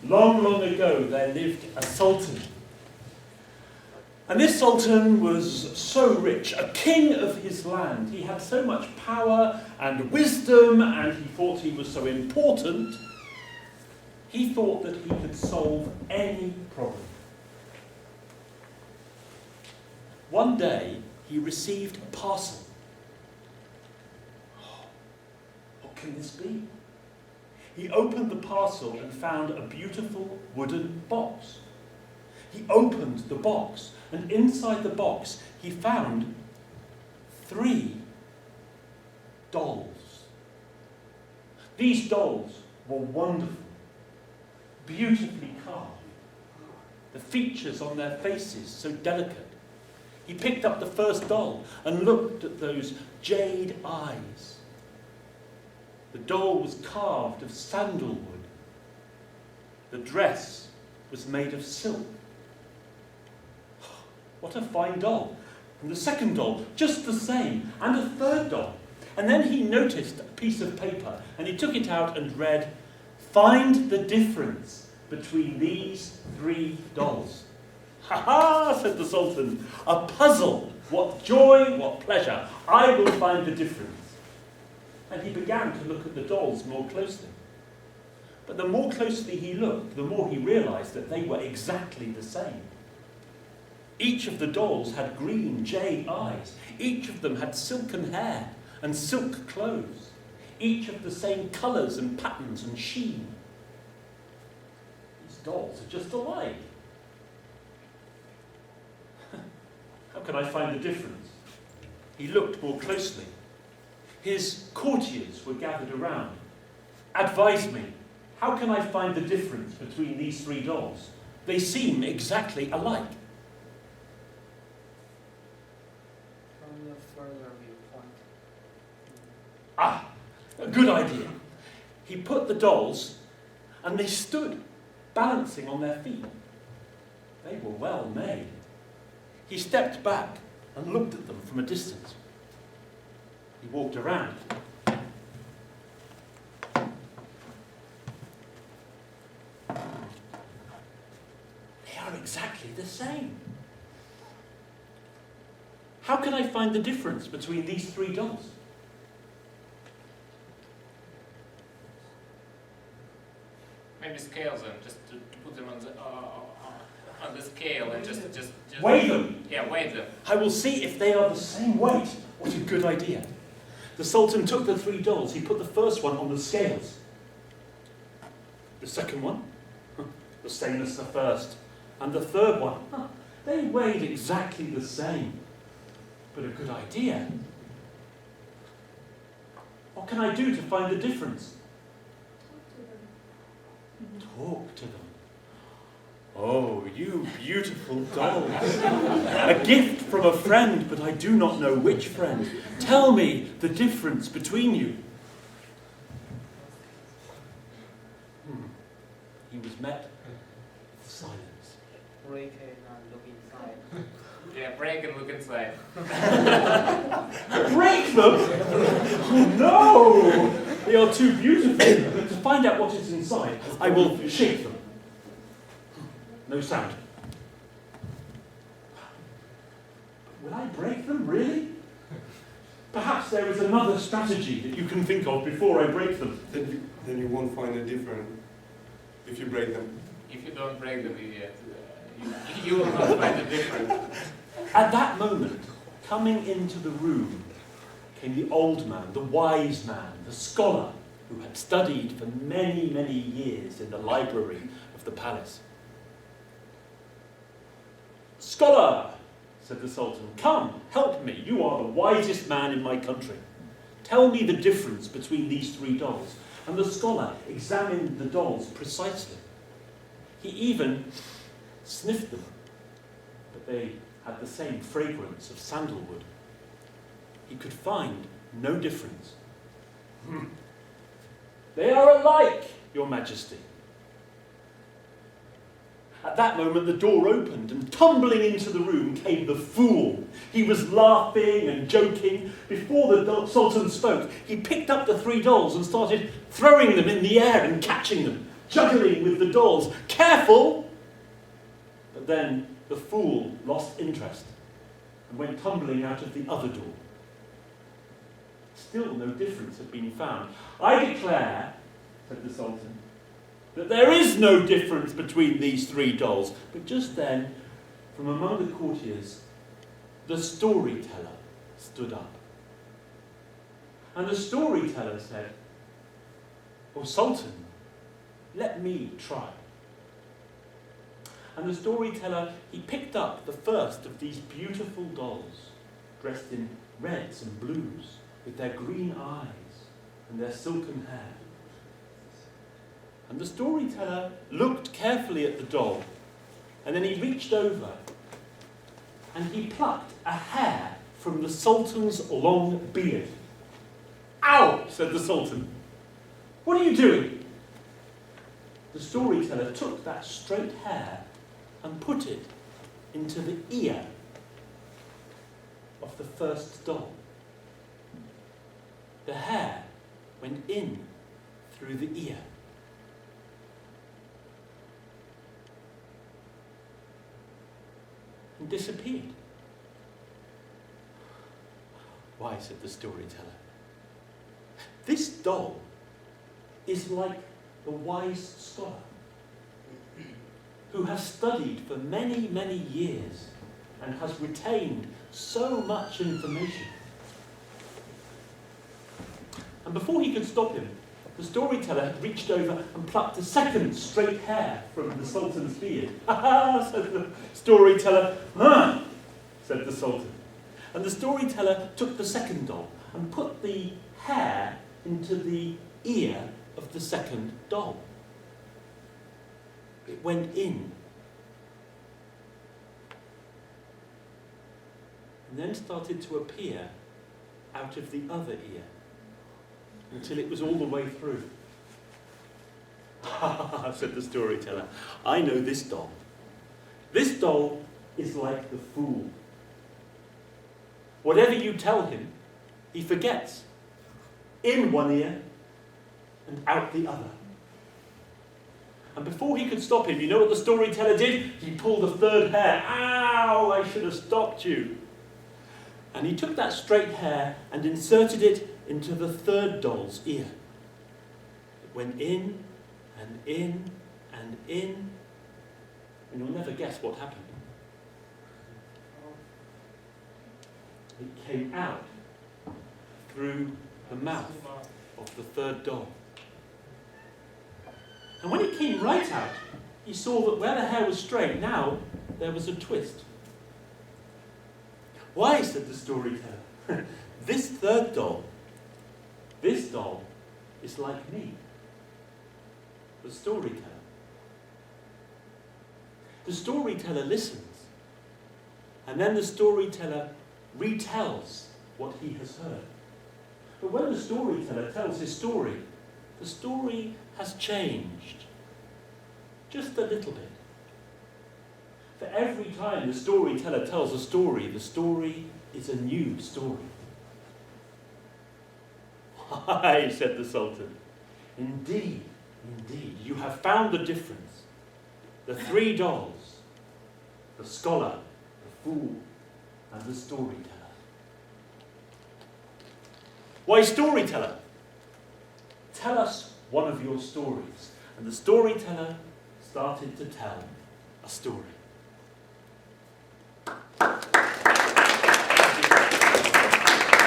Long, long ago, there lived a sultan. And this sultan was so rich, a king of his land. He had so much power and wisdom, and he thought he was so important. He thought that he could solve any problem. One day, he received a parcel. Oh, what can this be? He opened the parcel and found a beautiful wooden box. He opened the box, and inside the box he found 3 dolls. These dolls were wonderful, beautifully carved. The features on their faces so delicate. He picked up the first doll and looked at those jade eyes. The doll was carved of sandalwood. The dress was made of silk. What a fine doll. And the second doll, just the same, and a third doll. And then he noticed a piece of paper, and he took it out and read, "Find the difference between these 3 dolls." "Ha ha," said the Sultan, "a puzzle. What joy, what pleasure. I will find the difference." And he began to look at the dolls more closely. But the more closely he looked, the more he realized that they were exactly the same. Each of the dolls had green jade eyes. Each of them had silken hair and silk clothes. Each of the same colours and patterns and sheen. These dolls are just alike. How can I find the difference? He looked more closely. His courtiers were gathered around. "Advise me, how can I find the difference between these 3 dolls? They seem exactly alike." From the further viewpoint. Ah, a good idea. He put the dolls, and they stood, balancing on their feet. They were well made. He stepped back and looked at them from a distance. He walked around. They are exactly the same. How can I find the difference between these 3 dolls? Maybe scales them, just to put them on the scale and just Weigh them. Yeah, weigh them. I will see if they are the same weight. What a good idea. The Sultan took the 3 dolls. He put the first one on the scales. The second one, the same as the first. And the third one, they weighed exactly the same. But a good idea. What can I do to find the difference? Talk to them. "Oh, you beautiful dolls. A gift from a friend, but I do not know which friend. Tell me the difference between you." He was met with silence. Break it and look inside. Yeah, break and look inside. Break them? Oh no! They are too beautiful. But to find out what is inside, I will shake them. No sound. Will I break them, really? Perhaps there is another strategy that you can think of before I break them. Then you won't find a difference if you break them. If you don't break them, you will not find the difference. At that moment, coming into the room, came the old man, the wise man, the scholar, who had studied for many, many years in the library of the palace. "Scholar," said the Sultan, "come, help me. You are the wisest man in my country. Tell me the difference between these 3 dolls." And the scholar examined the dolls precisely. He even sniffed them, but they had the same fragrance of sandalwood. He could find no difference. "They are alike, Your Majesty." At that moment, the door opened, and tumbling into the room came the fool. He was laughing and joking. Before the Sultan spoke, he picked up the 3 dolls and started throwing them in the air and catching them. juggling with the dolls. Careful! But then the fool lost interest and went tumbling out of the other door. Still no difference had been found. I declare, said the Sultan, that there is no difference between these three dolls. But just then, from among the courtiers, the storyteller stood up. And the storyteller said, "O Sultan, let me try." And the storyteller, he picked up the first of these beautiful dolls, dressed in reds and blues, with their green eyes and their silken hair. And the storyteller looked carefully at the doll, and then he reached over and he plucked a hair from the Sultan's long beard. "Ow!" said the Sultan. "What are you doing?" The storyteller took that straight hair and put it into the ear of the first doll. The hair went in through the ear. And disappeared. "Why," said the storyteller, "this doll is like the wise scholar who has studied for many, many years and has retained so much information." And before he could stop him, the storyteller had reached over and plucked a second straight hair from the Sultan's beard. "Ha ha!" said the storyteller. "Huh!" said the Sultan. And the storyteller took the second doll and put the hair into the ear of the second doll. It went in. And then started to appear out of the other ear, until it was all the way through. "Ha ha ha," said the storyteller. "I know this doll. This doll is like the fool. Whatever you tell him, he forgets. In one ear and out the other." And before he could stop him, you know what the storyteller did? He pulled a third hair. "Ow, I should have stopped you." And he took that straight hair and inserted it into the third doll's ear. It went in and in and in, and you'll never guess what happened. It came out through the mouth of the third doll. And when it came right out, he saw that where the hair was straight, now there was a twist. "Why," said the storyteller, "this third doll, this doll is like me, the storyteller." The storyteller listens, and then the storyteller retells what he has heard. But when the storyteller tells his story, the story has changed just a little bit. For every time the storyteller tells a story, the story is a new story. "Why," said the Sultan, indeed, you have found the difference. The three dolls, the scholar, the fool, and the storyteller." "Why, storyteller, tell us one of your stories." And the storyteller started to tell a story.